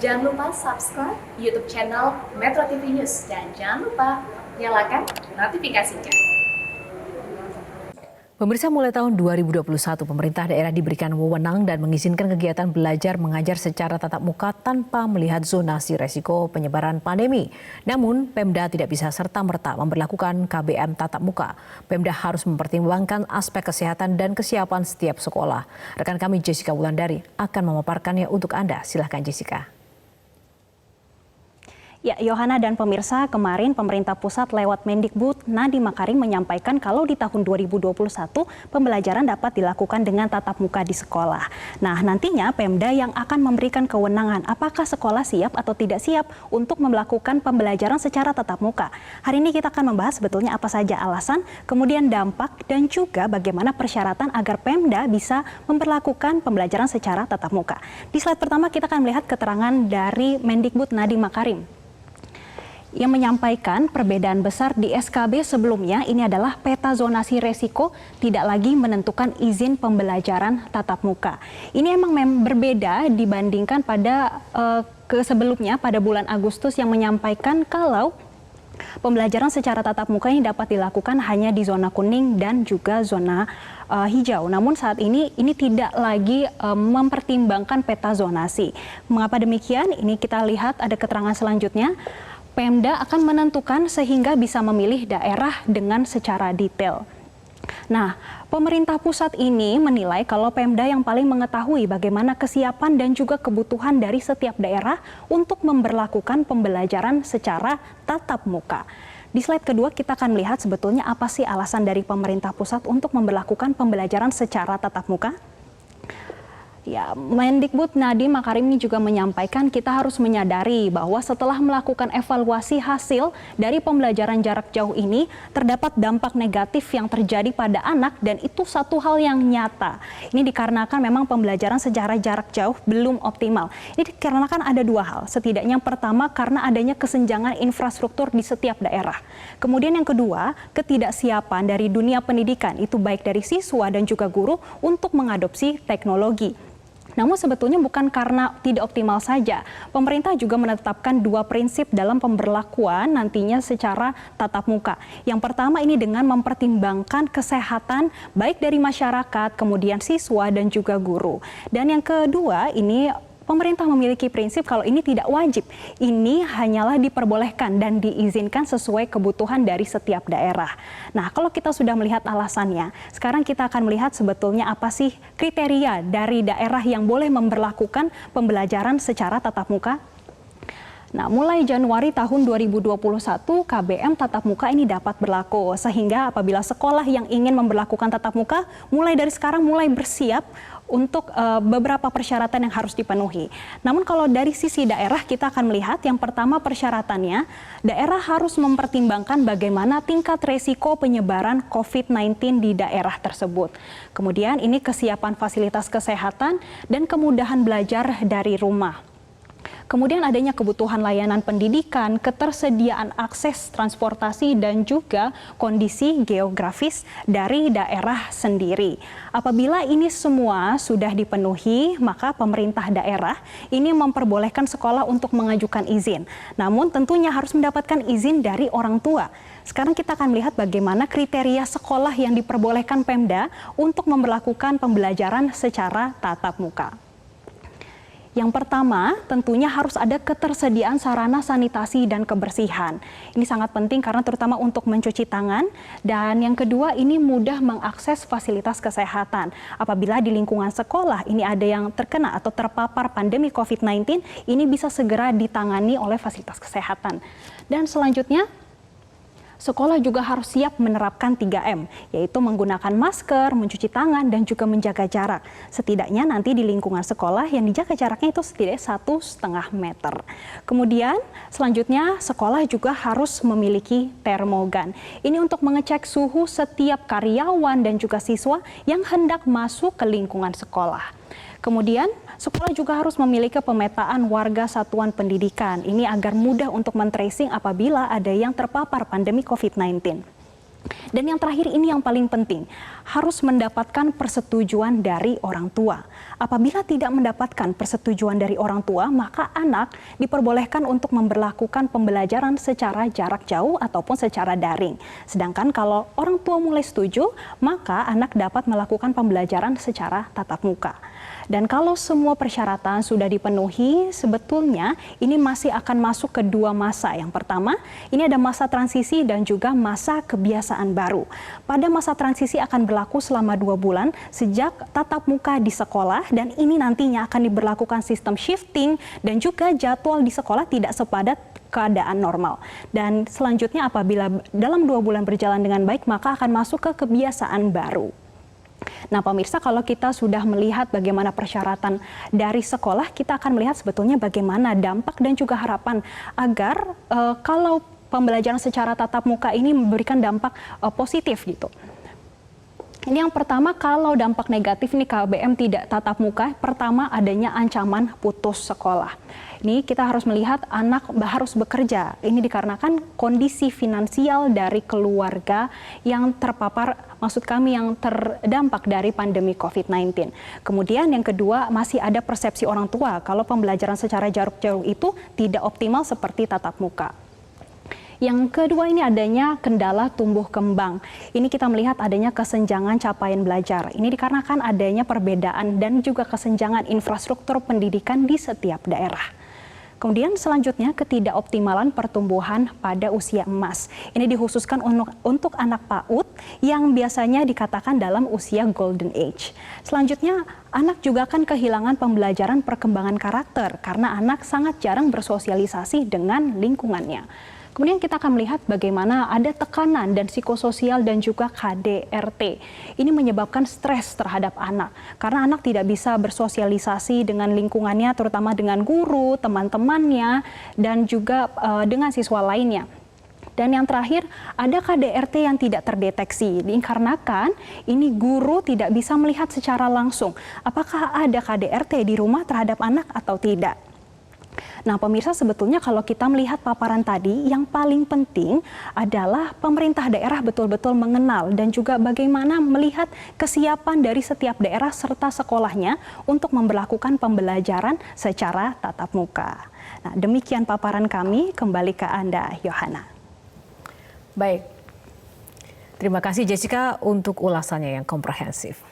Jangan lupa subscribe YouTube channel Metro TV News dan jangan lupa nyalakan notifikasinya. Pemirsa, mulai tahun 2021, pemerintah daerah diberikan wewenang dan mengizinkan kegiatan belajar mengajar secara tatap muka tanpa melihat zonasi resiko penyebaran pandemi. Namun, Pemda tidak bisa serta-merta memberlakukan KBM tatap muka. Pemda harus mempertimbangkan aspek kesehatan dan kesiapan setiap sekolah. Rekan kami Jessica Wulandari akan memaparkannya untuk Anda. Silahkan Jessica. Ya, Yohana dan pemirsa, kemarin pemerintah pusat lewat Mendikbud Nadiem Makarim menyampaikan kalau di tahun 2021 pembelajaran dapat dilakukan dengan tatap muka di sekolah. Nah, nantinya Pemda yang akan memberikan kewenangan apakah sekolah siap atau tidak siap untuk melakukan pembelajaran secara tatap muka. Hari ini kita akan membahas sebetulnya apa saja alasan, kemudian dampak dan juga bagaimana persyaratan agar Pemda bisa memperlakukan pembelajaran secara tatap muka. Di slide pertama kita akan melihat keterangan dari Mendikbud Nadiem Makarim yang menyampaikan perbedaan besar di SKB sebelumnya ini adalah peta zonasi resiko tidak lagi menentukan izin pembelajaran tatap muka. Ini emang berbeda dibandingkan pada sebelumnya pada bulan Agustus yang menyampaikan kalau pembelajaran secara tatap muka ini dapat dilakukan hanya di zona kuning dan juga zona hijau. Namun saat ini tidak lagi mempertimbangkan peta zonasi. Mengapa demikian? Ini kita lihat ada keterangan selanjutnya. Pemda akan menentukan sehingga bisa memilih daerah dengan secara detail. Nah, pemerintah pusat ini menilai kalau Pemda yang paling mengetahui bagaimana kesiapan dan juga kebutuhan dari setiap daerah untuk memberlakukan pembelajaran secara tatap muka. Di slide kedua kita akan melihat sebetulnya apa sih alasan dari pemerintah pusat untuk memberlakukan pembelajaran secara tatap muka. Ya, Mendikbud Nadiem Makarim ini juga menyampaikan kita harus menyadari bahwa setelah melakukan evaluasi hasil dari pembelajaran jarak jauh ini terdapat dampak negatif yang terjadi pada anak dan itu satu hal yang nyata. Ini dikarenakan memang pembelajaran secara jarak jauh belum optimal. Ini dikarenakan ada dua hal. Setidaknya yang pertama karena adanya kesenjangan infrastruktur di setiap daerah. Kemudian yang kedua, ketidaksiapan dari dunia pendidikan itu baik dari siswa dan juga guru untuk mengadopsi teknologi. Namun sebetulnya bukan karena tidak optimal saja. Pemerintah juga menetapkan dua prinsip dalam pemberlakuan nantinya secara tatap muka. Yang pertama ini dengan mempertimbangkan kesehatan baik dari masyarakat, kemudian siswa dan juga guru. Dan yang kedua ini pemerintah memiliki prinsip kalau ini tidak wajib. Ini hanyalah diperbolehkan dan diizinkan sesuai kebutuhan dari setiap daerah. Nah, kalau kita sudah melihat alasannya, sekarang kita akan melihat sebetulnya apa sih kriteria dari daerah yang boleh memberlakukan pembelajaran secara tatap muka. Nah, mulai Januari tahun 2021, KBM tatap muka ini dapat berlaku. Sehingga apabila sekolah yang ingin memberlakukan tatap muka, mulai dari sekarang mulai bersiap untuk beberapa persyaratan yang harus dipenuhi. Namun kalau dari sisi daerah kita akan melihat yang pertama persyaratannya, daerah harus mempertimbangkan bagaimana tingkat resiko penyebaran COVID-19 di daerah tersebut. Kemudian ini kesiapan fasilitas kesehatan dan kemudahan belajar dari rumah. Kemudian adanya kebutuhan layanan pendidikan, ketersediaan akses transportasi dan juga kondisi geografis dari daerah sendiri. Apabila ini semua sudah dipenuhi, maka pemerintah daerah ini memperbolehkan sekolah untuk mengajukan izin. Namun tentunya harus mendapatkan izin dari orang tua. Sekarang kita akan melihat bagaimana kriteria sekolah yang diperbolehkan Pemda untuk memberlakukan pembelajaran secara tatap muka. Yang pertama, tentunya harus ada ketersediaan sarana sanitasi dan kebersihan. Ini sangat penting karena terutama untuk mencuci tangan. Dan yang kedua, ini mudah mengakses fasilitas kesehatan. Apabila di lingkungan sekolah ini ada yang terkena atau terpapar pandemi COVID-19, ini bisa segera ditangani oleh fasilitas kesehatan. Dan selanjutnya, sekolah juga harus siap menerapkan 3M, yaitu menggunakan masker, mencuci tangan, dan juga menjaga jarak. Setidaknya nanti di lingkungan sekolah yang dijaga jaraknya itu setidaknya 1,5 meter. Kemudian selanjutnya sekolah juga harus memiliki termogan. Ini untuk mengecek suhu setiap karyawan dan juga siswa yang hendak masuk ke lingkungan sekolah. Kemudian sekolah juga harus memiliki pemetaan warga satuan pendidikan. Ini agar mudah untuk men-tracing apabila ada yang terpapar pandemi COVID-19. Dan yang terakhir ini yang paling penting, harus mendapatkan persetujuan dari orang tua. Apabila tidak mendapatkan persetujuan dari orang tua, maka anak diperbolehkan untuk memberlakukan pembelajaran secara jarak jauh ataupun secara daring. Sedangkan kalau orang tua mulai setuju, maka anak dapat melakukan pembelajaran secara tatap muka. Dan kalau semua persyaratan sudah dipenuhi, sebetulnya ini masih akan masuk ke dua masa. Yang pertama, ini ada masa transisi dan juga masa kebiasaan baru. Pada masa transisi akan berlaku selama 2 bulan sejak tatap muka di sekolah, dan ini nantinya akan diberlakukan sistem shifting dan juga jadwal di sekolah tidak sepadat keadaan normal. Dan selanjutnya apabila dalam 2 bulan berjalan dengan baik, maka akan masuk ke kebiasaan baru. Nah pemirsa, kalau kita sudah melihat bagaimana persyaratan dari sekolah, kita akan melihat sebetulnya bagaimana dampak dan juga harapan agar kalau pembelajaran secara tatap muka ini memberikan dampak positif gitu. Ini yang pertama, kalau dampak negatif nih KBM tidak tatap muka, pertama adanya ancaman putus sekolah. Ini kita harus melihat anak harus bekerja. Ini dikarenakan kondisi finansial dari keluarga yang terpapar, maksud kami yang terdampak dari pandemi COVID-19. Kemudian yang kedua, masih ada persepsi orang tua kalau pembelajaran secara jarak jauh itu tidak optimal seperti tatap muka. Yang kedua ini adanya kendala tumbuh kembang. Ini kita melihat adanya kesenjangan capaian belajar. Ini dikarenakan adanya perbedaan dan juga kesenjangan infrastruktur pendidikan di setiap daerah. Kemudian selanjutnya ketidakoptimalan pertumbuhan pada usia emas. Ini dikhususkan untuk anak PAUD yang biasanya dikatakan dalam usia golden age. Selanjutnya anak juga akan kehilangan pembelajaran perkembangan karakter karena anak sangat jarang bersosialisasi dengan lingkungannya. Kemudian kita akan melihat bagaimana ada tekanan dan psikososial dan juga KDRT. Ini menyebabkan stres terhadap anak. Karena anak tidak bisa bersosialisasi dengan lingkungannya, terutama dengan guru, teman-temannya, dan juga dengan siswa lainnya. Dan yang terakhir, ada KDRT yang tidak terdeteksi. Dikarenakan ini guru tidak bisa melihat secara langsung apakah ada KDRT di rumah terhadap anak atau tidak. Nah pemirsa, sebetulnya kalau kita melihat paparan tadi, yang paling penting adalah pemerintah daerah betul-betul mengenal dan juga bagaimana melihat kesiapan dari setiap daerah serta sekolahnya untuk memberlakukan pembelajaran secara tatap muka. Nah demikian paparan kami, kembali ke Anda, Yohana. Baik, terima kasih Jessica untuk ulasannya yang komprehensif.